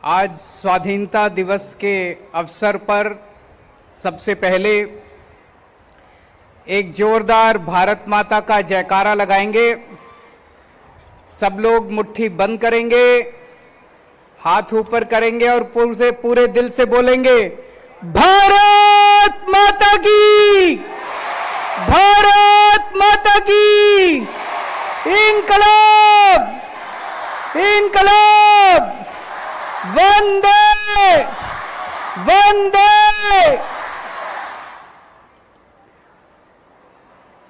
आज स्वाधीनता दिवस के अवसर पर सबसे पहले एक जोरदार भारत माता का जयकारा लगाएंगे। सब लोग मुट्ठी बंद करेंगे, हाथ ऊपर करेंगे और पूरे दिल से बोलेंगे, भारत माता की, भारत माता की, इंकलाब, इंकलाब, वंदे वंदे।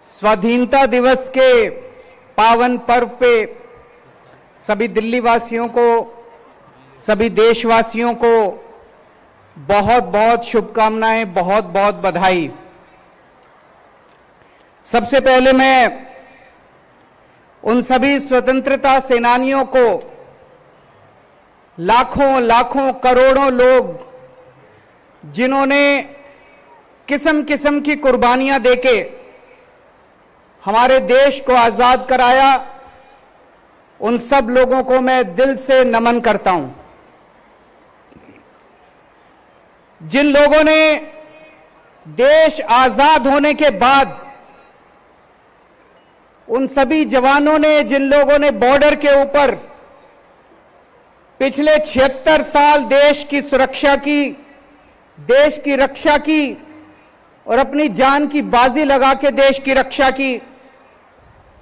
स्वाधीनता दिवस के पावन पर्व पे सभी दिल्ली वासियों को, सभी देशवासियों को बहुत बहुत शुभकामनाएं, बहुत बहुत बधाई। सबसे पहले मैं उन सभी स्वतंत्रता सेनानियों को, लाखों लाखों करोड़ों लोग जिन्होंने किस्म किस्म की कुर्बानियां देके हमारे देश को आजाद कराया, उन सब लोगों को मैं दिल से नमन करता हूं। जिन लोगों ने देश आजाद होने के बाद, उन सभी जवानों ने, जिन लोगों ने बॉर्डर के ऊपर पिछले 76 साल देश की सुरक्षा की, देश की रक्षा की और अपनी जान की बाजी लगा के देश की रक्षा की,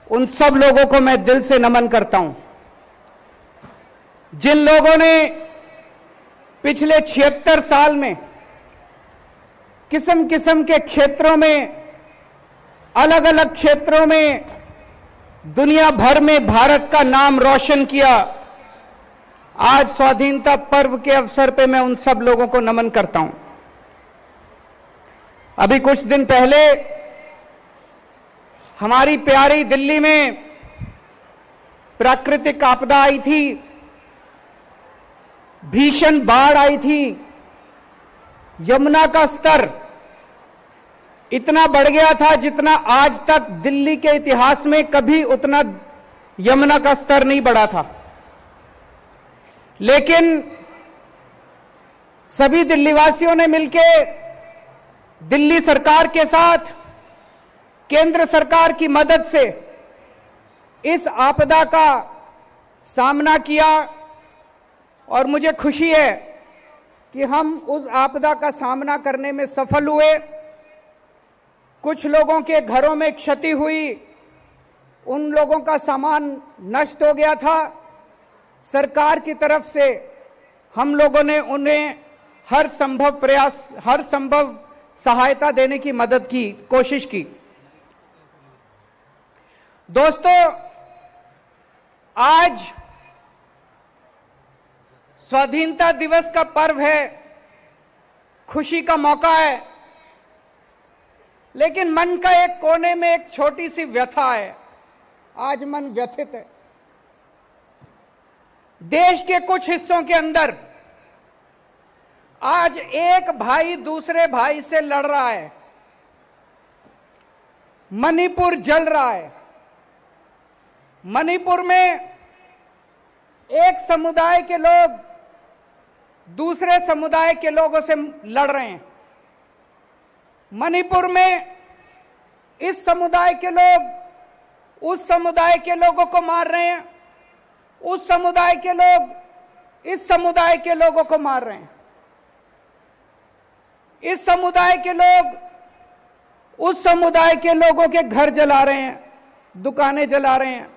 उन सब लोगों को मैं दिल से नमन करता हूं। जिन लोगों ने पिछले 76 साल में किस्म किस्म के क्षेत्रों में, अलग अलग क्षेत्रों में दुनिया भर में भारत का नाम रोशन किया, आज स्वाधीनता पर्व के अवसर पे मैं उन सब लोगों को नमन करता हूं। अभी कुछ दिन पहले हमारी प्यारी दिल्ली में प्राकृतिक आपदा आई थी, भीषण बाढ़ आई थी। यमुना का स्तर इतना बढ़ गया था जितना आज तक दिल्ली के इतिहास में कभी उतना यमुना का स्तर नहीं बढ़ा था। लेकिन सभी दिल्लीवासियों ने मिलके दिल्ली सरकार के साथ, केंद्र सरकार की मदद से इस आपदा का सामना किया और मुझे खुशी है कि हम उस आपदा का सामना करने में सफल हुए। कुछ लोगों के घरों में क्षति हुई, उन लोगों का सामान नष्ट हो गया था। सरकार की तरफ से हम लोगों ने उन्हें हर संभव प्रयास, हर संभव सहायता देने की मदद की, कोशिश की। दोस्तों, आज स्वाधीनता दिवस का पर्व है, खुशी का मौका है, लेकिन मन का एक कोने में एक छोटी सी व्यथा है। आज मन व्यथित है। देश के कुछ हिस्सों के अंदर आज एक भाई दूसरे भाई से लड़ रहा है। मणिपुर जल रहा है। मणिपुर में एक समुदाय के लोग दूसरे समुदाय के लोगों से लड़ रहे हैं। मणिपुर में इस समुदाय के लोग उस समुदाय के लोगों को मार रहे हैं, उस समुदाय के लोग इस समुदाय के लोगों को मार रहे हैं। इस समुदाय के लोग उस समुदाय के लोगों के घर जला रहे हैं, दुकानें जला रहे हैं।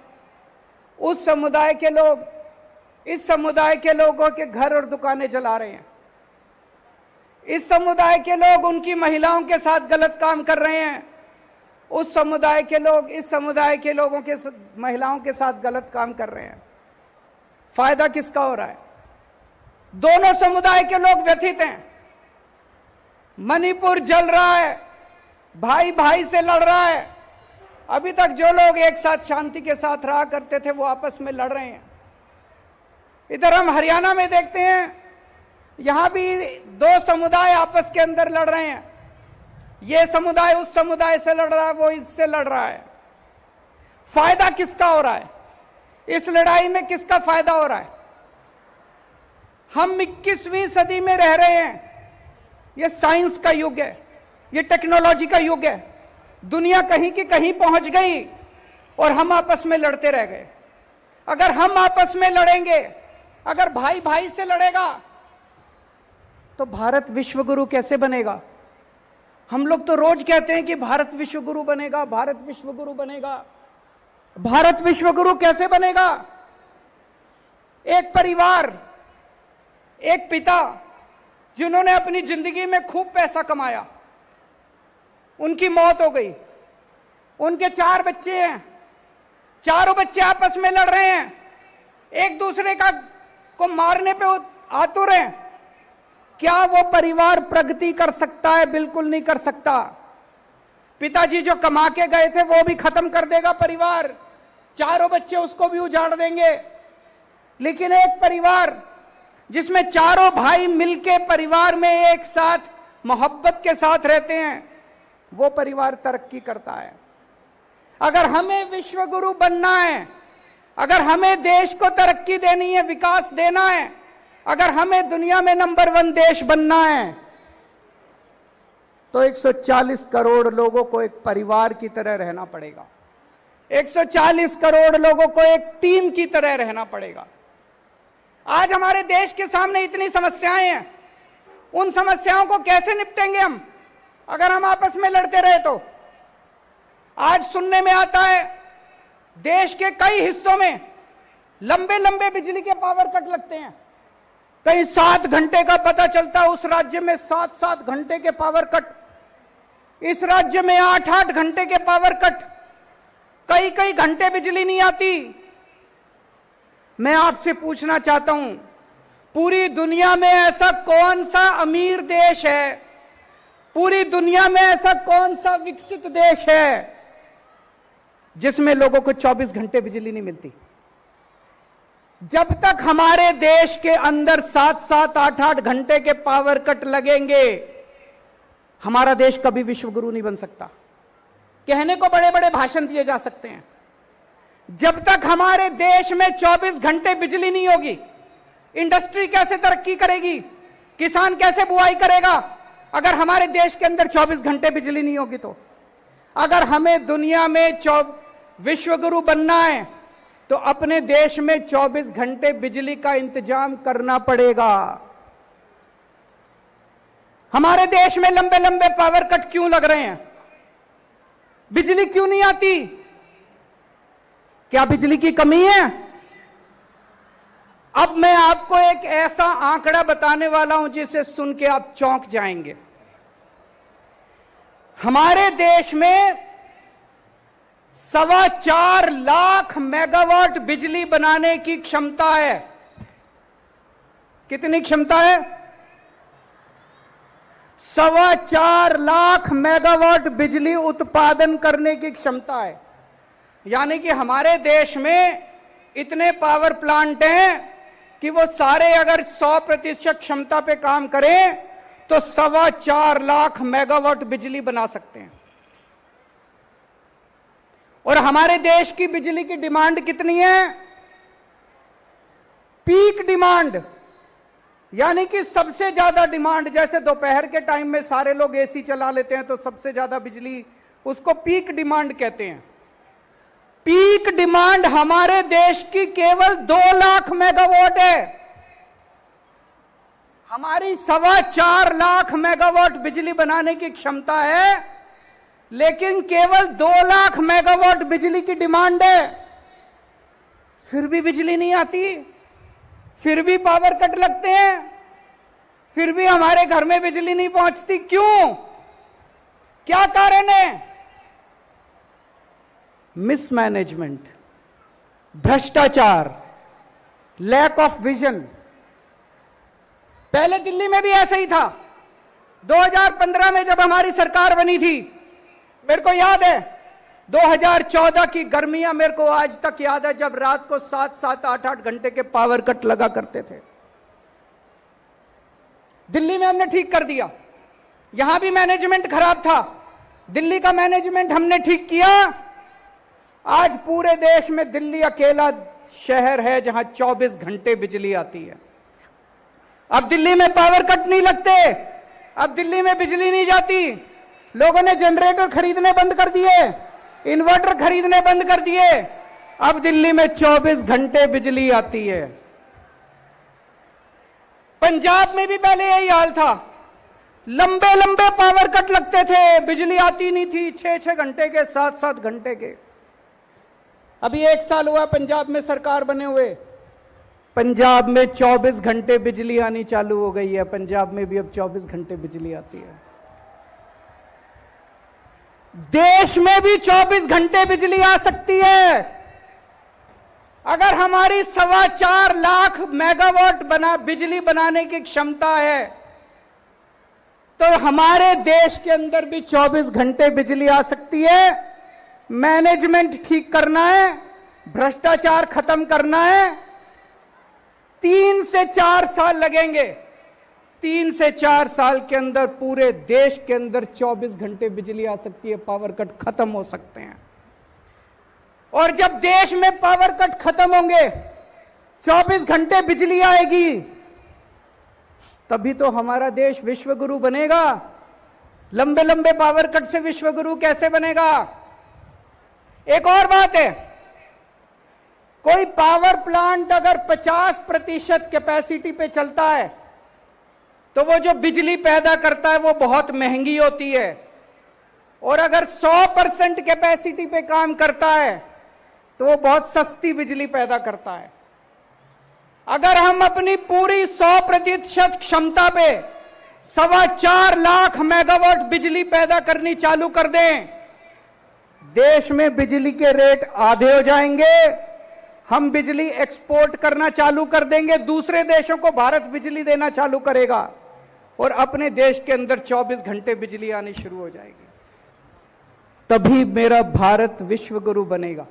उस समुदाय के लोग इस समुदाय के लोगों के घर और दुकानें जला रहे हैं। इस समुदाय के लोग उनकी महिलाओं के साथ गलत काम कर रहे हैं। उस समुदाय के लोग इस समुदाय के लोगों के महिलाओं के साथ गलत काम कर रहे हैं। फायदा किसका हो रहा है? दोनों समुदाय के लोग व्यथित हैं। मणिपुर जल रहा है, भाई भाई से लड़ रहा है। अभी तक जो लोग एक साथ शांति के साथ रहा करते थे वो आपस में लड़ रहे हैं। इधर हम हरियाणा में देखते हैं, यहां भी दो समुदाय आपस के अंदर लड़ रहे हैं। ये समुदाय उस समुदाय से लड़ रहा है, वो इससे लड़ रहा है। फायदा किसका हो रहा है? इस लड़ाई में किसका फायदा हो रहा है? हम 21वीं सदी में रह रहे हैं। ये साइंस का युग है, ये टेक्नोलॉजी का युग है। दुनिया कहीं की कहीं पहुंच गई और हम आपस में लड़ते रह गए। अगर हम आपस में लड़ेंगे, अगर भाई भाई से लड़ेगा, तो भारत विश्वगुरु कैसे बनेगा? हम लोग तो रोज कहते हैं कि भारत विश्वगुरु बनेगा, भारत विश्वगुरु बनेगा। भारत विश्वगुरु कैसे बनेगा? एक परिवार, एक पिता जिन्होंने अपनी जिंदगी में खूब पैसा कमाया, उनकी मौत हो गई। उनके 4 बच्चे हैं, चारों बच्चे आपस में लड़ रहे हैं, एक दूसरे को मारने पे आतुर हैं। क्या वो परिवार प्रगति कर सकता है? बिल्कुल नहीं कर सकता। पिताजी जो कमा के गए थे वो भी खत्म कर देगा परिवार, चारों बच्चे उसको भी उजाड़ देंगे। लेकिन एक परिवार जिसमें चारों भाई मिलके परिवार में एक साथ मोहब्बत के साथ रहते हैं, वो परिवार तरक्की करता है। अगर हमें विश्वगुरु बनना है, अगर हमें देश को तरक्की देनी है, विकास देना है, अगर हमें दुनिया में नंबर 1 देश बनना है, तो 140 करोड़ लोगों को एक परिवार की तरह रहना पड़ेगा। 140 करोड़ लोगों को एक टीम की तरह रहना पड़ेगा। आज हमारे देश के सामने इतनी समस्याएं हैं, उन समस्याओं को कैसे निपटेंगे हम अगर हम आपस में लड़ते रहे तो? आज सुनने में आता है देश के कई हिस्सों में लंबे लंबे बिजली के पावर कट लगते हैं। कहीं 7 घंटे का पता चलता है, उस राज्य में 7-7 घंटे के पावर कट, इस राज्य में 8-8 घंटे के पावर कट, कई कई घंटे बिजली नहीं आती। मैं आपसे पूछना चाहता हूं, पूरी दुनिया में ऐसा कौन सा अमीर देश है, पूरी दुनिया में ऐसा कौन सा विकसित देश है जिसमें लोगों को 24 घंटे बिजली नहीं मिलती? जब तक हमारे देश के अंदर 7-7, 8-8 घंटे के पावर कट लगेंगे, हमारा देश कभी विश्वगुरु नहीं बन सकता। कहने को बड़े बड़े भाषण दिए जा सकते हैं, जब तक हमारे देश में 24 घंटे बिजली नहीं होगी, इंडस्ट्री कैसे तरक्की करेगी? किसान कैसे बुआई करेगा अगर हमारे देश के अंदर 24 घंटे बिजली नहीं होगी? तो अगर हमें दुनिया में विश्वगुरु बनना है तो अपने देश में 24 घंटे बिजली का इंतजाम करना पड़ेगा। हमारे देश में लंबे लंबे पावर कट क्यों लग रहे हैं? बिजली क्यों नहीं आती? क्या बिजली की कमी है? अब मैं आपको एक ऐसा आंकड़ा बताने वाला हूं जिसे सुन के आप चौंक जाएंगे। हमारे देश में 4.25 लाख मेगावाट बिजली बनाने की क्षमता है। कितनी क्षमता है? 4.25 लाख मेगावाट बिजली उत्पादन करने की क्षमता है। यानी कि हमारे देश में इतने पावर प्लांट हैं कि वो सारे अगर 100% क्षमता पे काम करें तो 4.25 लाख मेगावाट बिजली बना सकते हैं। और हमारे देश की बिजली की डिमांड कितनी है? पीक डिमांड, यानी कि सबसे ज्यादा डिमांड। जैसे दोपहर के टाइम में सारे लोग एसी चला लेते हैं तो सबसे ज्यादा बिजली, उसको पीक डिमांड कहते हैं। पीक डिमांड हमारे देश की केवल 2 लाख मेगावाट है। हमारी 4.25 लाख मेगावाट बिजली बनाने की क्षमता है, लेकिन केवल 2 लाख मेगावाट बिजली की डिमांड है। फिर भी बिजली नहीं आती, फिर भी पावर कट लगते हैं, फिर भी हमारे घर में बिजली नहीं पहुंचती। क्यों? क्या कारण है? मिसमैनेजमेंट, भ्रष्टाचार, लैक ऑफ विजन। पहले दिल्ली में भी ऐसा ही था। 2015 में जब हमारी सरकार बनी थी, मेरे को याद है 2014 की गर्मियां मेरे को आज तक याद है, जब रात को 7-7, 8-8 घंटे के पावर कट लगा करते थे। दिल्ली में हमने ठीक कर दिया। यहां भी मैनेजमेंट खराब था, दिल्ली का मैनेजमेंट हमने ठीक किया। आज पूरे देश में दिल्ली अकेला शहर है जहां 24 घंटे बिजली आती है। अब दिल्ली में पावर कट नहीं लगते, अब दिल्ली में बिजली नहीं जाती। लोगों ने जनरेटर खरीदने बंद कर दिए, इन्वर्टर खरीदने बंद कर दिए। अब दिल्ली में 24 घंटे बिजली आती है। पंजाब में भी पहले यही हाल था, लंबे लंबे पावर कट लगते थे, बिजली आती नहीं थी, 6-6 घंटे के, 7-7 घंटे के। अभी 1 साल हुआ पंजाब में सरकार बने हुए, पंजाब में 24 घंटे बिजली आनी चालू हो गई है। पंजाब में भी अब 24 घंटे बिजली आती है। देश में भी 24 घंटे बिजली आ सकती है अगर हमारी 4.25 लाख मेगावाट बिजली बनाने की क्षमता है, तो हमारे देश के अंदर भी 24 घंटे बिजली आ सकती है। मैनेजमेंट ठीक करना है, भ्रष्टाचार खत्म करना है। 3 से 4 साल लगेंगे। 3 से 4 साल के अंदर पूरे देश के अंदर 24 घंटे बिजली आ सकती है, पावर कट खत्म हो सकते हैं। और जब देश में पावर कट खत्म होंगे, 24 घंटे बिजली आएगी, तभी तो हमारा देश विश्व गुरु बनेगा। लंबे लंबे पावर कट से विश्व गुरु कैसे बनेगा? एक और बात है, कोई पावर प्लांट अगर 50% कैपेसिटी पे चलता है, तो वो जो बिजली पैदा करता है वो बहुत महंगी होती है। और अगर 100% कैपेसिटी पे काम करता है, तो वो बहुत सस्ती बिजली पैदा करता है। अगर हम अपनी पूरी 100% क्षमता पे 4.25 लाख मेगावाट बिजली पैदा करनी चालू कर दें, देश में बिजली के रेट आधे हो जाएंगे। हम बिजली एक्सपोर्ट करना चालू कर देंगे, दूसरे देशों को भारत बिजली देना चालू करेगा और अपने देश के अंदर 24 घंटे बिजली आनी शुरू हो जाएगी। तभी मेरा भारत विश्व गुरु बनेगा।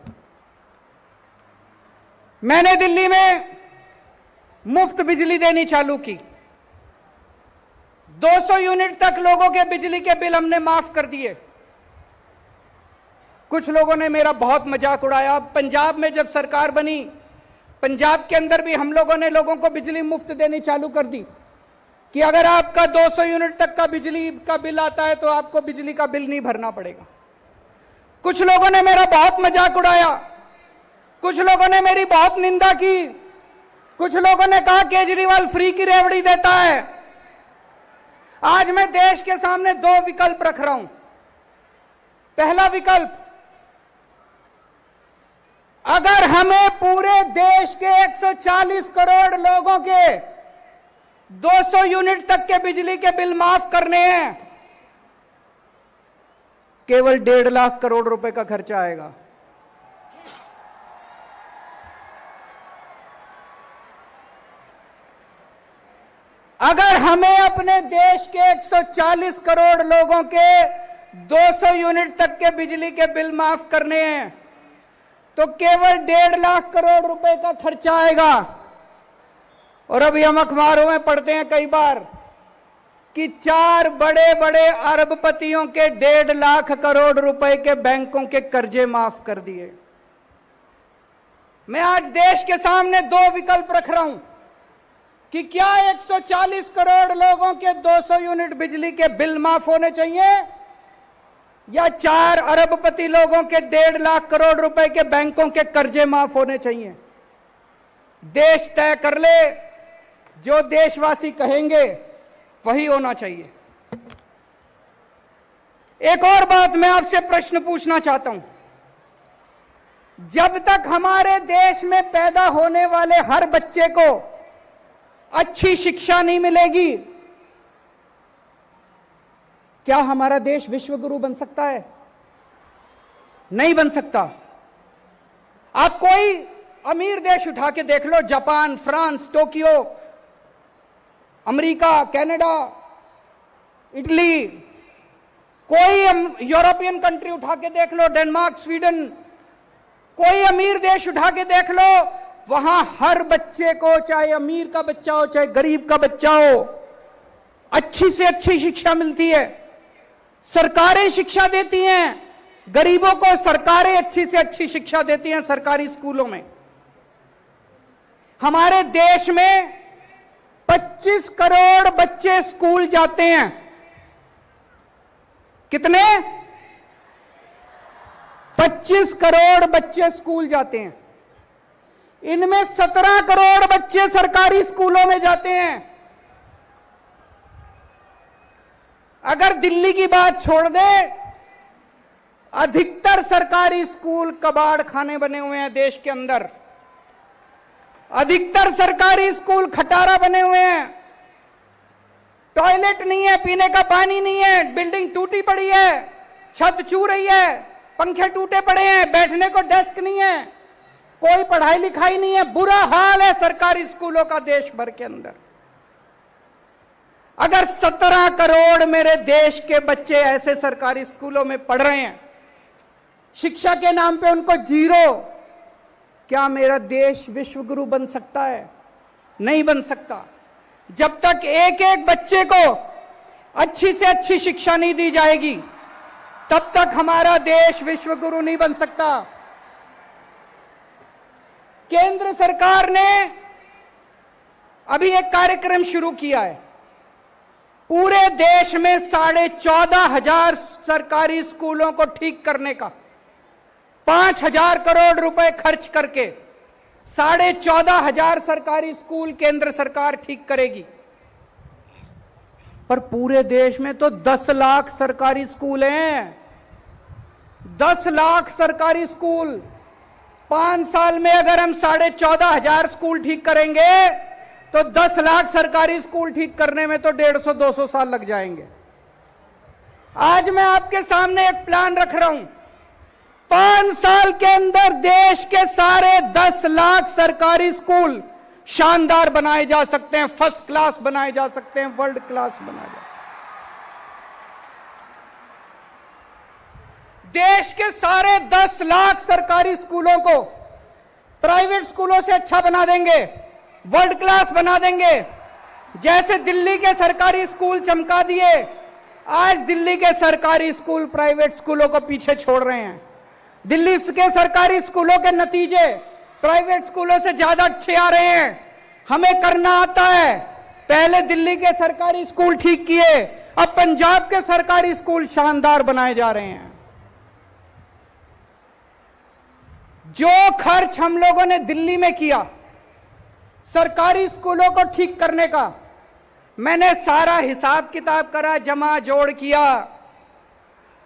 मैंने दिल्ली में मुफ्त बिजली देनी चालू की। 200 यूनिट तक लोगों के बिजली के बिल हमने माफ कर दिए। कुछ लोगों ने मेरा बहुत मजाक उड़ाया। पंजाब में जब सरकार बनी, पंजाब के अंदर भी हम लोगों ने लोगों को बिजली मुफ्त देनी चालू कर दी कि अगर आपका 200 यूनिट तक का बिजली का बिल आता है तो आपको बिजली का बिल नहीं भरना पड़ेगा। कुछ लोगों ने मेरा बहुत मजाक उड़ाया, कुछ लोगों ने मेरी बहुत निंदा की, कुछ लोगों ने कहा केजरीवाल फ्री की रेवड़ी देता है। आज मैं देश के सामने 2 विकल्प रख रहा हूं। पहला विकल्प, अगर हमें पूरे देश के 140 करोड़ लोगों के 200 यूनिट तक के बिजली के बिल माफ करने हैं, केवल 1.5 लाख करोड़ रुपए का खर्चा आएगा। अगर हमें अपने देश के 140 करोड़ लोगों के 200 यूनिट तक के बिजली के बिल माफ करने हैं, तो केवल 1.5 लाख करोड़ रुपए का खर्चा आएगा। और अभी हम अखबारों में पढ़ते हैं कई बार कि 4 बड़े बड़े अरबपतियों के 1.5 लाख करोड़ रुपए के बैंकों के कर्जे माफ कर दिए। मैं आज देश के सामने 2 विकल्प रख रहा हूं कि क्या 140 करोड़ लोगों के 200 यूनिट बिजली के बिल माफ होने चाहिए, या 4 अरबपति लोगों के 1.5 लाख करोड़ रुपए के बैंकों के कर्जे माफ होने चाहिए। देश तय कर ले, जो देशवासी कहेंगे वही होना चाहिए। एक और बात मैं आपसे प्रश्न पूछना चाहता हूं, जब तक हमारे देश में पैदा होने वाले हर बच्चे को अच्छी शिक्षा नहीं मिलेगी, क्या हमारा देश विश्व गुरु बन सकता है? नहीं बन सकता। आप कोई अमीर देश उठा के देख लो, Japan, France, Tokyo, America, Canada, Italy, कोई यूरोपियन कंट्री उठा के देख लो, डेनमार्क, स्वीडन, कोई अमीर देश उठा के देख लो, वहां हर बच्चे को, चाहे अमीर का बच्चा हो चाहे गरीब का बच्चा हो, अच्छी से अच्छी शिक्षा मिलती है। सरकारें शिक्षा देती हैं, गरीबों को सरकारें अच्छी से अच्छी शिक्षा देती हैं सरकारी स्कूलों में। हमारे देश में 25 करोड़ बच्चे स्कूल जाते हैं। कितने? 25 करोड़ बच्चे स्कूल जाते हैं। इनमें 17 करोड़ बच्चे सरकारी स्कूलों में जाते हैं। अगर दिल्ली की बात छोड़ दे, अधिकतर सरकारी स्कूल कबाड़ खाने बने हुए हैं देश के अंदर। अधिकतर सरकारी स्कूल खटारा बने हुए हैं। टॉयलेट नहीं है, पीने का पानी नहीं है, बिल्डिंग टूटी पड़ी है, छत छू रही है, पंखे टूटे पड़े हैं, बैठने को डेस्क नहीं है, कोई पढ़ाई लिखाई नहीं है। बुरा हाल है सरकारी स्कूलों का देश भर के अंदर। अगर 17 करोड़ मेरे देश के बच्चे ऐसे सरकारी स्कूलों में पढ़ रहे हैं, शिक्षा के नाम पे उनको जीरो, क्या मेरा देश विश्व गुरु बन सकता है? नहीं बन सकता। जब तक एक एक बच्चे को अच्छी से अच्छी शिक्षा नहीं दी जाएगी, तब तक हमारा देश विश्व गुरु नहीं बन सकता। केंद्र सरकार ने अभी एक कार्यक्रम शुरू किया है। पूरे देश में 14,500 सरकारी स्कूलों को ठीक करने का 5,000 करोड़ रुपए खर्च करके 14,500 सरकारी स्कूल केंद्र सरकार ठीक करेगी। पर पूरे देश में तो 10 लाख सरकारी स्कूल हैं। 10 लाख सरकारी स्कूल। 5 साल में अगर हम 14,500 स्कूल ठीक करेंगे तो 10 लाख सरकारी स्कूल ठीक करने में तो 150-200 साल लग जाएंगे। आज मैं आपके सामने एक प्लान रख रहा हूं। 5 साल के अंदर देश के सारे 10 लाख सरकारी स्कूल शानदार बनाए जा सकते हैं, फर्स्ट क्लास बनाए जा सकते हैं, वर्ल्ड क्लास बनाए जा सकते हैं। देश के सारे 10 लाख सरकारी स्कूलों को प्राइवेट स्कूलों से अच्छा बना देंगे, वर्ल्ड क्लास बना देंगे। जैसे दिल्ली के सरकारी स्कूल चमका दिए, आज दिल्ली के सरकारी स्कूल प्राइवेट स्कूलों को पीछे छोड़ रहे हैं। दिल्ली के सरकारी स्कूलों के नतीजे प्राइवेट स्कूलों से ज्यादा अच्छे आ रहे हैं। हमें करना आता है। पहले दिल्ली के सरकारी स्कूल ठीक किए, अब पंजाब के सरकारी स्कूल शानदार बनाए जा रहे हैं। जो खर्च हम लोगों ने दिल्ली में किया सरकारी स्कूलों को ठीक करने का, मैंने सारा हिसाब किताब करा, जमा जोड़ किया।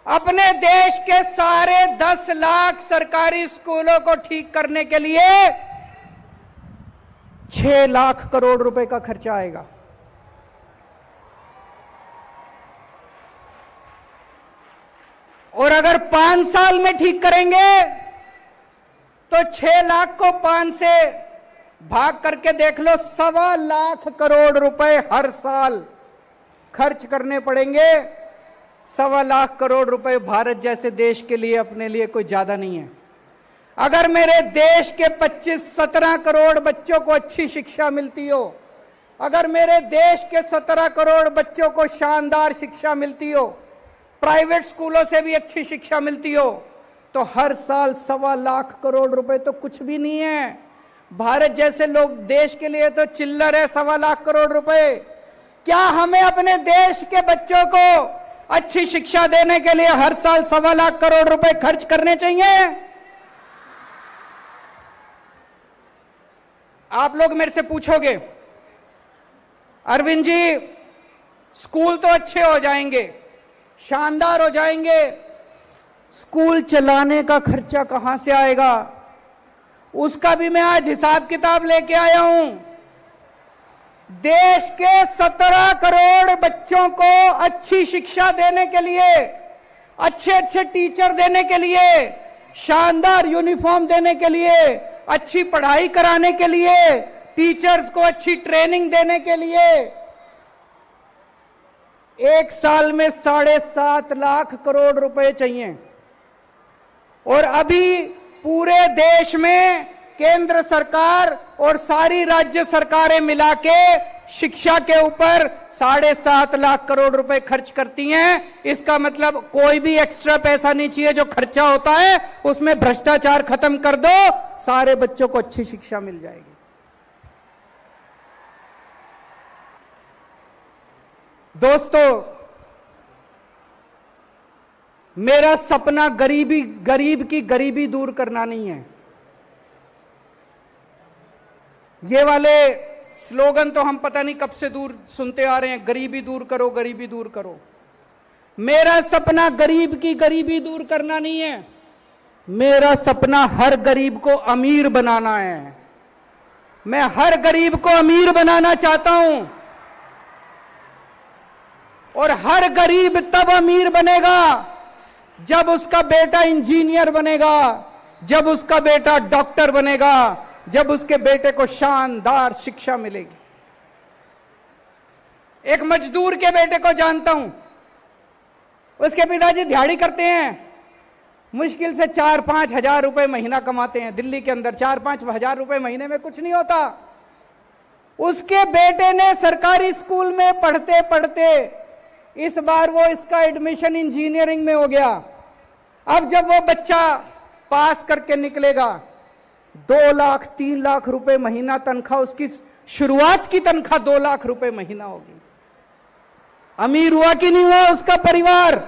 अपने देश के सारे 10 लाख सरकारी स्कूलों को ठीक करने के लिए 6 लाख करोड़ रुपए का खर्चा आएगा। और अगर 5 साल में ठीक करेंगे तो 6 लाख को 5 से भाग करके देख लो, 1.25 लाख करोड़ रुपए हर साल खर्च करने पड़ेंगे। 1.25 लाख करोड़ रुपए भारत जैसे देश के लिए, अपने लिए कोई ज्यादा नहीं है। अगर मेरे देश के 25-17 करोड़ बच्चों को अच्छी शिक्षा मिलती हो, अगर मेरे देश के 17 करोड़ बच्चों को शानदार शिक्षा मिलती हो, प्राइवेट स्कूलों से भी अच्छी शिक्षा मिलती हो, तो हर साल 1.25 लाख करोड़ रुपए तो कुछ भी नहीं है। भारत जैसे लोग देश के लिए तो चिल्लर है 1.25 लाख करोड़ रुपए। क्या हमें अपने देश के बच्चों को अच्छी शिक्षा देने के लिए हर साल 1.25 लाख करोड़ रुपए खर्च करने चाहिए? आप लोग मेरे से पूछोगे, अरविंद जी स्कूल तो अच्छे हो जाएंगे, शानदार हो जाएंगे, स्कूल चलाने का खर्चा कहां से आएगा? उसका भी मैं आज हिसाब किताब लेके आया हूं। देश के 17 करोड़ बच्चों को अच्छी शिक्षा देने के लिए, अच्छे अच्छे टीचर देने के लिए, शानदार यूनिफॉर्म देने के लिए, अच्छी पढ़ाई कराने के लिए, टीचर्स को अच्छी ट्रेनिंग देने के लिए एक साल में 7.5 लाख करोड़ रुपए चाहिए। और अभी पूरे देश में केंद्र सरकार और सारी राज्य सरकारें मिला के शिक्षा के ऊपर 7.5 लाख करोड़ रुपए खर्च करती हैं। इसका मतलब कोई भी एक्स्ट्रा पैसा नहीं चाहिए। जो खर्चा होता है उसमें भ्रष्टाचार खत्म कर दो, सारे बच्चों को अच्छी शिक्षा मिल जाएगी। दोस्तों, मेरा सपना गरीब की गरीबी दूर करना नहीं है। ये वाले स्लोगन तो हम पता नहीं कब से दूर सुनते आ रहे हैं, गरीबी दूर करो, गरीबी दूर करो। मेरा सपना गरीब की गरीबी दूर करना नहीं है। मेरा सपना हर गरीब को अमीर बनाना है। मैं हर गरीब को अमीर बनाना चाहता हूं, और हर गरीब तब अमीर बनेगा जब उसका बेटा इंजीनियर बनेगा, जब उसका बेटा डॉक्टर बनेगा, जब उसके बेटे को शानदार शिक्षा मिलेगी। एक मजदूर के बेटे को जानता हूं, उसके पिताजी दिहाड़ी करते हैं, मुश्किल से 4-5 हजार रुपए महीना कमाते हैं। दिल्ली के अंदर 4-5 हजार रुपए महीने में कुछ नहीं होता। उसके बेटे ने सरकारी स्कूल में पढ़ते पढ़ते इस बार वो इसका एडमिशन इंजीनियरिंग में हो गया। अब जब वो बच्चा पास करके निकलेगा, 2 लाख 3 लाख रुपए महीना तनख्वाह, उसकी शुरुआत की तनख्वाह 2 लाख रुपए महीना होगी। अमीर हुआ कि नहीं हुआ उसका परिवार?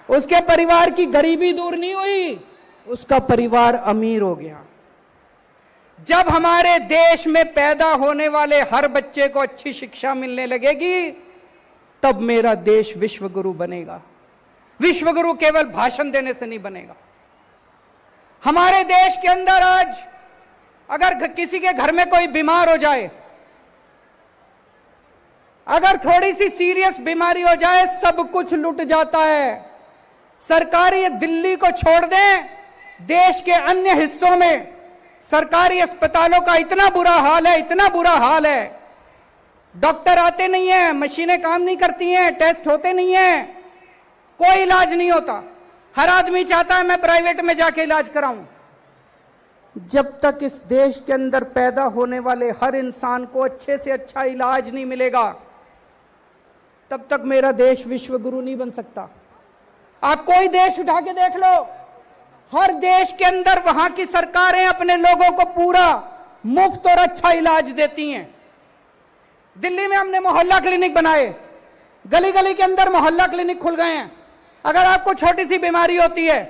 उसके परिवार की गरीबी दूर नहीं हुई, उसका परिवार अमीर हो गया। जब हमारे देश में पैदा होने वाले हर बच्चे को अच्छी शिक्षा मिलने लगेगी, तब मेरा देश विश्वगुरु बनेगा। विश्वगुरु केवल भाषण देने से नहीं बनेगा। हमारे देश के अंदर आज अगर किसी के घर में कोई बीमार हो जाए, अगर थोड़ी सी सीरियस बीमारी हो जाए, सब कुछ लुट जाता है। सरकारी दिल्ली को छोड़ दें, देश के अन्य हिस्सों में सरकारी अस्पतालों का इतना बुरा हाल है, इतना बुरा हाल है, डॉक्टर आते नहीं है, मशीनें काम नहीं करती हैं, टेस्ट होते नहीं हैं, कोई इलाज नहीं होता। हर आदमी चाहता है मैं प्राइवेट में जाके इलाज कराऊं। जब तक इस देश के अंदर पैदा होने वाले हर इंसान को अच्छे से अच्छा इलाज नहीं मिलेगा, तब तक मेरा देश विश्वगुरु नहीं बन सकता। आप कोई देश उठा के देख लो, हर देश के अंदर वहां की सरकारें अपने लोगों को पूरा मुफ्त और अच्छा इलाज देती हैं। दिल्ली में हमने मोहल्ला क्लिनिक बनाए, गली गली के अंदर मोहल्ला क्लिनिक खुल गए हैं। अगर आपको छोटी सी बीमारी होती है,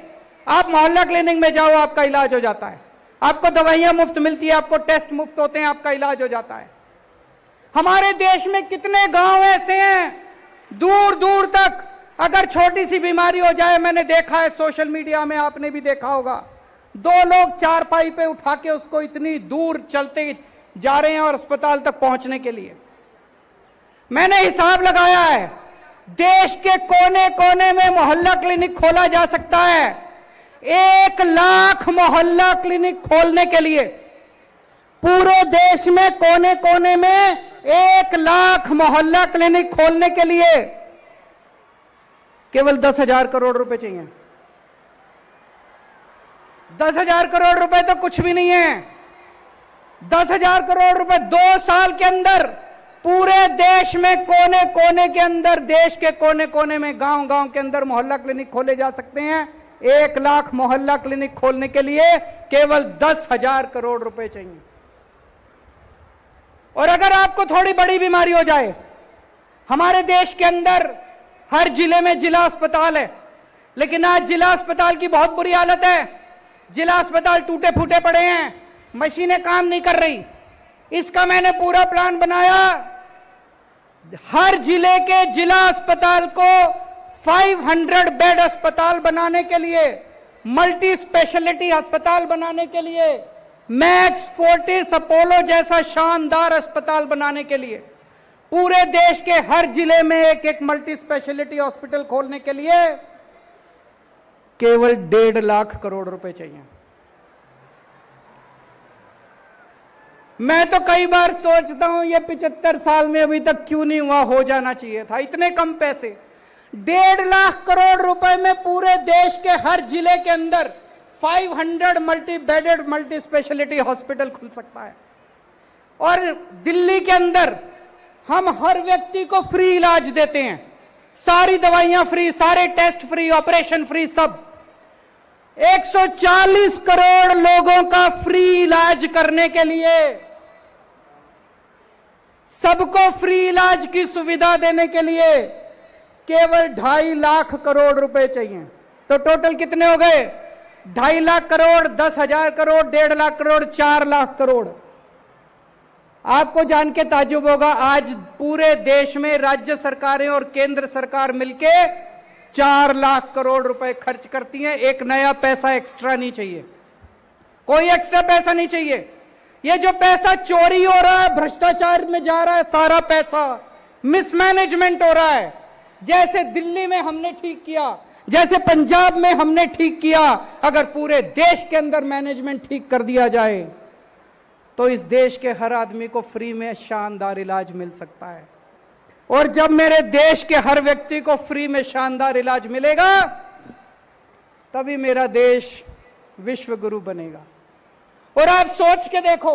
आप मोहल्ला क्लिनिक में जाओ, आपका इलाज हो जाता है। आपको दवाइयां मुफ्त मिलती है, आपको टेस्ट मुफ्त होते हैं, आपका इलाज हो जाता है। हमारे देश में कितने गांव ऐसे हैं, दूर दूर तक अगर छोटी सी बीमारी हो जाए, मैंने देखा है सोशल मीडिया में, आपने भी देखा होगा, 2 लोग चारपाई पे उठा के उसको इतनी दूर चलते जा रहे हैं और अस्पताल तक पहुंचने के लिए। मैंने हिसाब लगाया है, देश के कोने कोने में मोहल्ला क्लिनिक खोला जा सकता है। 1 लाख मोहल्ला क्लिनिक खोलने के लिए पूरे देश में कोने कोने में 1 लाख मोहल्ला क्लिनिक खोलने के लिए केवल 10,000 करोड़ रुपए चाहिए। 10,000 करोड़ रुपए तो कुछ भी नहीं है। 10,000 करोड़ रुपए 2 साल के अंदर पूरे देश में कोने कोने के अंदर, देश के कोने कोने में, गांव गांव के अंदर मोहल्ला क्लिनिक खोले जा सकते हैं। 1 लाख मोहल्ला क्लिनिक खोलने के लिए केवल 10,000 करोड़ रुपए चाहिए। और अगर आपको थोड़ी बड़ी बीमारी हो जाए, हमारे देश के अंदर हर जिले में जिला अस्पताल है, लेकिन आज जिला अस्पताल की बहुत बुरी हालत है। जिला अस्पताल टूटे फूटे पड़े हैं, मशीनें काम नहीं कर रही। इसका मैंने पूरा प्लान बनाया। हर जिले के जिला अस्पताल को 500 बेड अस्पताल बनाने के लिए, मल्टी स्पेशलिटी अस्पताल बनाने के लिए, मैक्स फोर्टिस अपोलो जैसा शानदार अस्पताल बनाने के लिए, पूरे देश के हर जिले में एक एक मल्टी स्पेशलिटी हॉस्पिटल खोलने के लिए केवल 1.5 लाख करोड़ रुपए चाहिए। मैं तो कई बार सोचता हूं, ये 75 साल में अभी तक क्यों नहीं हुआ, हो जाना चाहिए था। इतने कम पैसे, 1.5 लाख करोड़ रुपए में पूरे देश के हर जिले के अंदर 500 multi bedded multi speciality hospital खुल सकता है। और दिल्ली के अंदर हम हर व्यक्ति को फ्री इलाज देते हैं, सारी दवाइयां फ्री, सारे टेस्ट फ्री, ऑपरेशन फ्री, सब। 140 करोड़ लोगों का फ्री इलाज करने के लिए सबको फ्री इलाज की सुविधा देने के लिए केवल 2.5 लाख करोड़ रुपए चाहिए। तो टोटल कितने हो गए? 2.5 लाख करोड़, 10,000 करोड़, 1.5 लाख करोड़, 4 लाख करोड़। आपको जान के ताज्जुब होगा, आज पूरे देश में राज्य सरकारें और केंद्र सरकार मिलके 4 लाख करोड़ रुपए खर्च करती हैं। एक नया पैसा एक्स्ट्रा नहीं चाहिए, कोई एक्स्ट्रा पैसा नहीं चाहिए। ये जो पैसा चोरी हो रहा है, भ्रष्टाचार में जा रहा है, सारा पैसा मिसमैनेजमेंट हो रहा है। जैसे दिल्ली में हमने ठीक किया, जैसे पंजाब में हमने ठीक किया, अगर पूरे देश के अंदर मैनेजमेंट ठीक कर दिया जाए तो इस देश के हर आदमी को फ्री में शानदार इलाज मिल सकता है। और जब मेरे देश के हर व्यक्ति को फ्री में शानदार इलाज मिलेगा, तभी मेरा देश विश्व गुरु बनेगा। और आप सोच के देखो,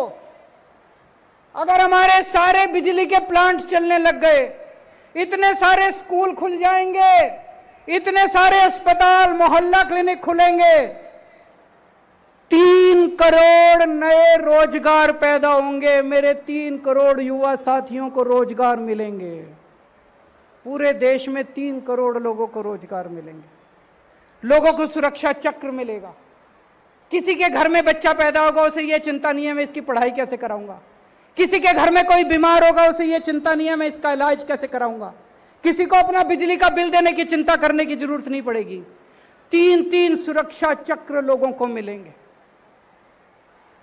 अगर हमारे सारे बिजली के प्लांट चलने लग गए, इतने सारे स्कूल खुल जाएंगे, इतने सारे अस्पताल, मोहल्ला क्लिनिक खुलेंगे, 3 करोड़ नए रोजगार पैदा होंगे। मेरे 3 करोड़ युवा साथियों को रोजगार मिलेंगे। पूरे देश में 3 करोड़ लोगों को रोजगार मिलेंगे। लोगों को सुरक्षा चक्र मिलेगा। किसी के घर में बच्चा पैदा होगा, उसे यह चिंता नहीं है मैं इसकी पढ़ाई कैसे कराऊंगा। किसी के घर में कोई बीमार होगा, उसे यह चिंता नहीं है मैं इसका इलाज कैसे कराऊंगा। किसी को अपना बिजली का बिल देने की चिंता करने की जरूरत नहीं पड़ेगी। 3-3 सुरक्षा चक्र लोगों को मिलेंगे।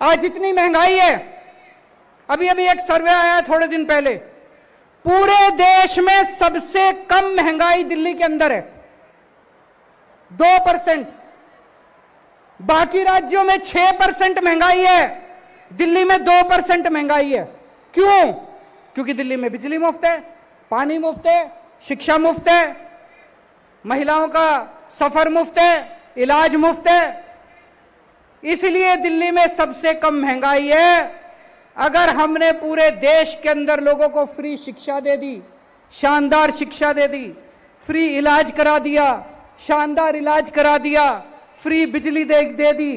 आज इतनी महंगाई है, अभी अभी एक सर्वे आया थोड़े दिन पहले, पूरे देश में सबसे कम महंगाई दिल्ली के अंदर है, 2%। बाकी राज्यों में 6% महंगाई है, दिल्ली में 2% महंगाई है। क्यों? क्योंकि दिल्ली में बिजली मुफ्त है, पानी मुफ्त है, शिक्षा मुफ्त है, महिलाओं का सफर मुफ्त है, इलाज मुफ्त है। इसलिए दिल्ली में सबसे कम महंगाई है। अगर हमने पूरे देश के अंदर लोगों को फ्री शिक्षा दे दी, शानदार शिक्षा दे दी, फ्री इलाज करा दिया, शानदार इलाज करा दिया, फ्री बिजली दे दी,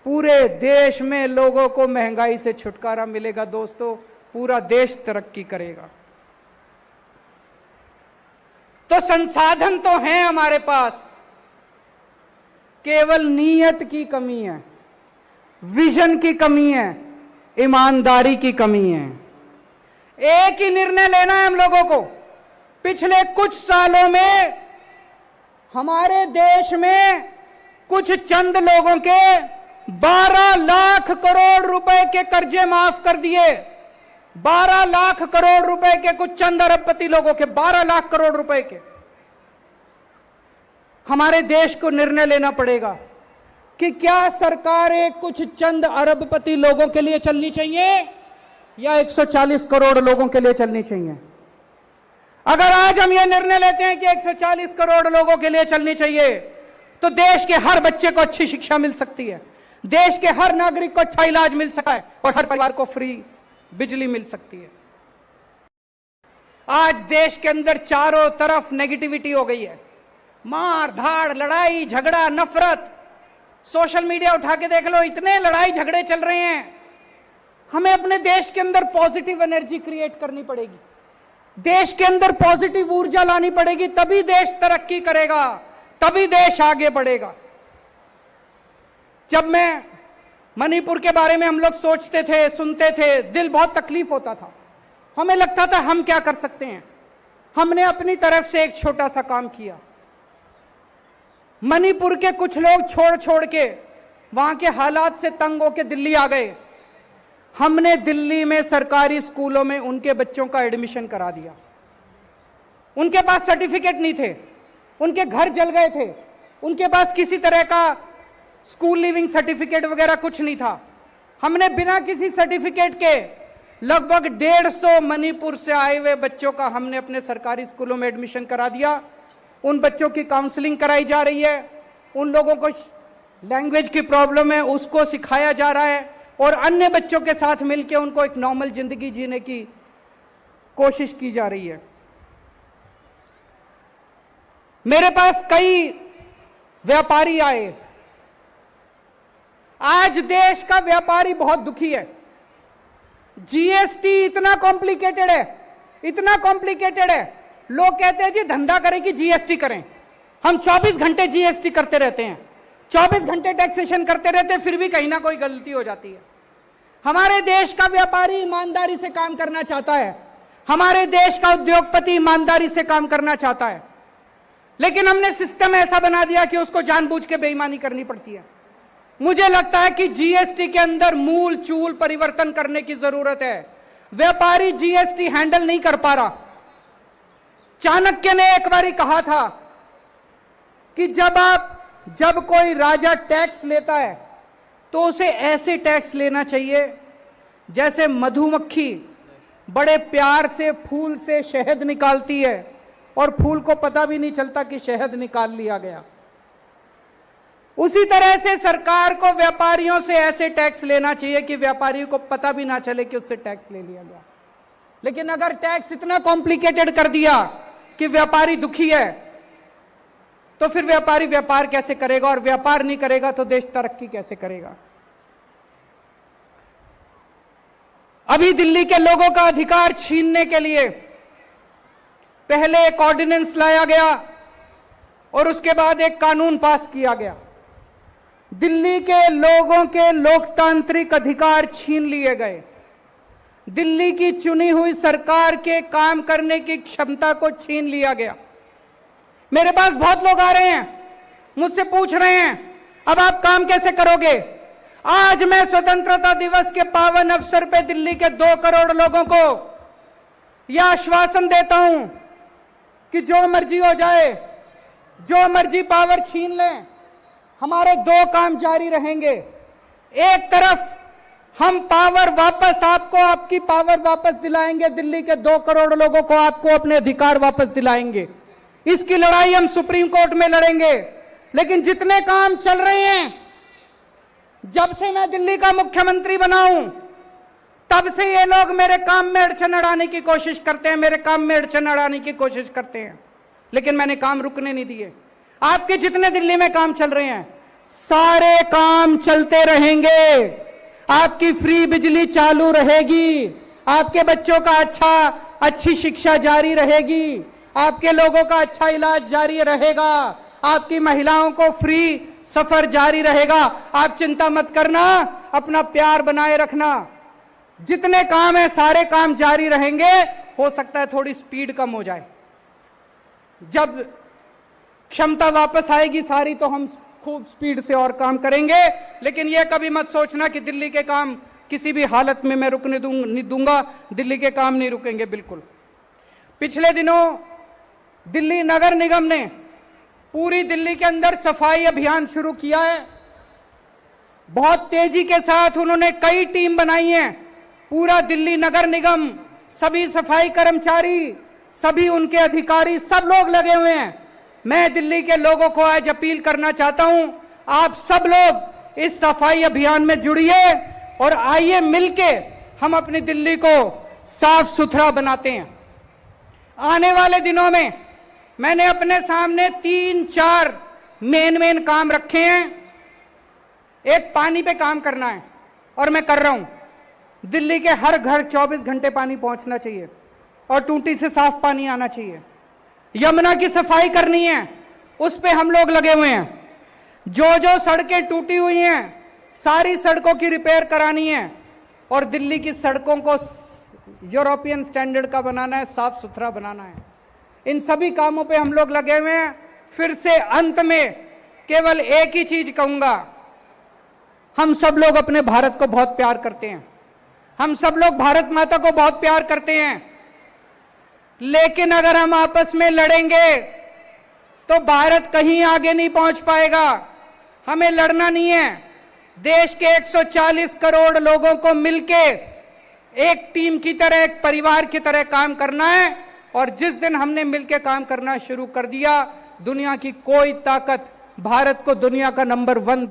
पूरे देश में लोगों को महंगाई से छुटकारा मिलेगा। दोस्तों, पूरा देश तरक्की करेगा। तो संसाधन तो हैं हमारे पास, केवल नीयत की कमी है, विजन की कमी है, ईमानदारी की कमी है। एक ही निर्णय लेना है हम लोगों को। पिछले कुछ सालों में हमारे देश में कुछ चंद लोगों के 12 लाख करोड़ रुपए के कर्जे माफ कर दिए। 12 लाख करोड़ रुपए के कुछ चंद अरबपति लोगों के 12 लाख करोड़ रुपए के। हमारे देश को निर्णय लेना पड़ेगा कि क्या सरकारें कुछ चंद अरबपति लोगों के लिए चलनी चाहिए या 140 करोड़ लोगों के लिए चलनी चाहिए। अगर आज हम यह निर्णय लेते हैं कि 140 करोड़ लोगों के लिए चलनी चाहिए, तो देश के हर बच्चे को अच्छी शिक्षा मिल सकती है, देश के हर नागरिक को अच्छा इलाज मिल सकता है और हर परिवार को फ्री बिजली मिल सकती है। आज देश के अंदर चारों तरफ नेगेटिविटी हो गई है, मार धाड़, लड़ाई झगड़ा, नफरत। सोशल मीडिया उठा के देख लो, इतने लड़ाई झगड़े चल रहे हैं। हमें अपने देश के अंदर पॉजिटिव एनर्जी क्रिएट करनी पड़ेगी, देश के अंदर पॉजिटिव ऊर्जा लानी पड़ेगी, तभी देश तरक्की करेगा, तभी देश आगे बढ़ेगा। जब मैं मणिपुर के बारे में हम लोग सोचते थे, सुनते थे, दिल बहुत तकलीफ होता था। हमें लगता था हम क्या कर सकते हैं। हमने अपनी तरफ से एक छोटा सा काम किया। मणिपुर के कुछ लोग छोड़ छोड़ के वहां के हालात से तंग होकर दिल्ली आ गए। हमने दिल्ली में सरकारी स्कूलों में उनके बच्चों का एडमिशन करा दिया। उनके पास सर्टिफिकेट नहीं थे, उनके घर जल गए थे, उनके पास किसी तरह का स्कूल लिविंग सर्टिफिकेट वगैरह कुछ नहीं था। हमने बिना किसी सर्टिफिकेट के लगभग 150 मणिपुर से आए हुए बच्चों का हमने अपने सरकारी स्कूलों में एडमिशन करा दिया। उन बच्चों की काउंसलिंग कराई जा रही है, उन लोगों को लैंग्वेज की प्रॉब्लम है उसको सिखाया जा रहा है और अन्य बच्चों के साथ मिलकर उनको एक नॉर्मल जिंदगी जीने की कोशिश की जा रही है। मेरे पास कई व्यापारी आए। आज देश का व्यापारी बहुत दुखी है। जीएसटी इतना कॉम्प्लिकेटेड है, इतना कॉम्प्लिकेटेड है। लोग कहते हैं जी धंधा करें कि जीएसटी करें। हम 24 घंटे जीएसटी करते रहते हैं, 24 घंटे टैक्सेशन करते रहते हैं, फिर भी कहीं ना कोई गलती हो जाती है। हमारे देश का व्यापारी ईमानदारी से काम करना चाहता है, हमारे देश का उद्योगपति ईमानदारी से काम करना चाहता है, लेकिन हमने सिस्टम ऐसा बना दिया कि उसको जानबूझ के बेईमानी करनी पड़ती है। मुझे लगता है कि जीएसटी के अंदर मूल चूल परिवर्तन करने की जरूरत है। व्यापारी जीएसटी हैंडल नहीं कर पा रहा। चाणक्य ने एक बारी कहा था कि जब कोई राजा टैक्स लेता है तो उसे ऐसे टैक्स लेना चाहिए जैसे मधुमक्खी बड़े प्यार से फूल से शहद निकालती है और फूल को पता भी नहीं चलता कि शहद निकाल लिया गया। उसी तरह से सरकार को व्यापारियों से ऐसे टैक्स लेना चाहिए कि व्यापारी को पता भी ना चले कि उससे टैक्स ले लिया गया। लेकिन अगर टैक्स इतना कॉम्प्लिकेटेड कर दिया कि व्यापारी दुखी है, तो फिर व्यापारी व्यापार कैसे करेगा, और व्यापार नहीं करेगा तो देश तरक्की कैसे करेगा। अभी दिल्ली के लोगों का अधिकार छीनने के लिए पहले एक ऑर्डिनेंस लाया गया और उसके बाद एक कानून पास किया गया। दिल्ली के लोगों के लोकतांत्रिक अधिकार छीन लिए गए। दिल्ली की चुनी हुई सरकार के काम करने की क्षमता को छीन लिया गया। मेरे पास बहुत लोग आ रहे हैं, मुझसे पूछ रहे हैं अब आप काम कैसे करोगे। आज मैं स्वतंत्रता दिवस के पावन अवसर पे दिल्ली के 2 करोड़ लोगों को यह आश्वासन देता हूं कि जो मर्जी हो जाए, जो मर्जी पावर छीन लें, हमारे 2 काम जारी रहेंगे। एक तरफ हम पावर वापस आपको, आपकी पावर वापस दिलाएंगे, दिल्ली के 2 करोड़ लोगों को आपको अपने अधिकार वापस दिलाएंगे। इसकी लड़ाई हम सुप्रीम कोर्ट में लड़ेंगे। लेकिन जितने काम चल रहे हैं, जब से मैं दिल्ली का मुख्यमंत्री बना हूं तब से ये लोग मेरे काम में अड़चन अड़ाने की कोशिश करते हैं, मेरे काम में अड़चन अड़ाने की कोशिश करते हैं, लेकिन मैंने काम रुकने नहीं दिए। आपके जितने दिल्ली में काम चल रहे हैं सारे काम चलते रहेंगे। आपकी फ्री बिजली चालू रहेगी, आपके बच्चों का अच्छी शिक्षा जारी रहेगी, आपके लोगों का अच्छा इलाज जारी रहेगा, आपकी महिलाओं को फ्री सफर जारी रहेगा। आप चिंता मत करना, अपना प्यार बनाए रखना। जितने काम है सारे काम जारी रहेंगे। हो सकता है थोड़ी स्पीड कम हो जाए, जब क्षमता वापस आएगी सारी तो हम खूब स्पीड से और काम करेंगे। लेकिन यह कभी मत सोचना कि दिल्ली के काम किसी भी हालत में मैं रुकने नहीं दूंगा। दिल्ली के काम नहीं रुकेंगे बिल्कुल। पिछले दिनों दिल्ली नगर निगम ने पूरी दिल्ली के अंदर सफाई अभियान शुरू किया है। बहुत तेजी के साथ उन्होंने कई टीम बनाई हैं। पूरा दिल्ली नगर निगम, सभी सफाई कर्मचारी, सभी उनके अधिकारी, सब लोग लगे हुए हैं। मैं दिल्ली के लोगों को आज अपील करना चाहता हूं, आप सब लोग इस सफाई अभियान में जुड़िए और आइए मिलके हम अपनी दिल्ली को साफ सुथरा बनाते हैं। आने वाले दिनों में मैंने अपने सामने 3-4 मेन काम रखे हैं। एक, पानी पे काम करना है और मैं कर रहा हूं। दिल्ली के हर घर 24 घंटे पानी पहुंचना चाहिए और टूटी से साफ पानी आना चाहिए। यमुना की सफाई करनी है, उस पे हम लोग लगे हुए हैं। जो सड़कें टूटी हुई हैं सारी सड़कों की रिपेयर करानी है और दिल्ली की सड़कों को यूरोपियन स्टैंडर्ड का बनाना है, साफ सुथरा बनाना है। इन सभी कामों पे हम लोग लगे हुए हैं। फिर से अंत में केवल एक ही चीज कहूंगा, हम सब लोग अपने भारत को बहुत प्यार करते हैं, हम सब लोग भारत माता को बहुत प्यार करते हैं। लेकिन अगर हम आपस में लड़ेंगे तो भारत कहीं आगे नहीं पहुंच पाएगा। हमें लड़ना नहीं है, देश के 140 करोड़ लोगों को मिलके एक टीम की तरह, एक परिवार की तरह काम करना है। और जिस दिन हमने मिलकर काम करना शुरू कर दिया, दुनिया की कोई ताकत भारत को दुनिया का नंबर 1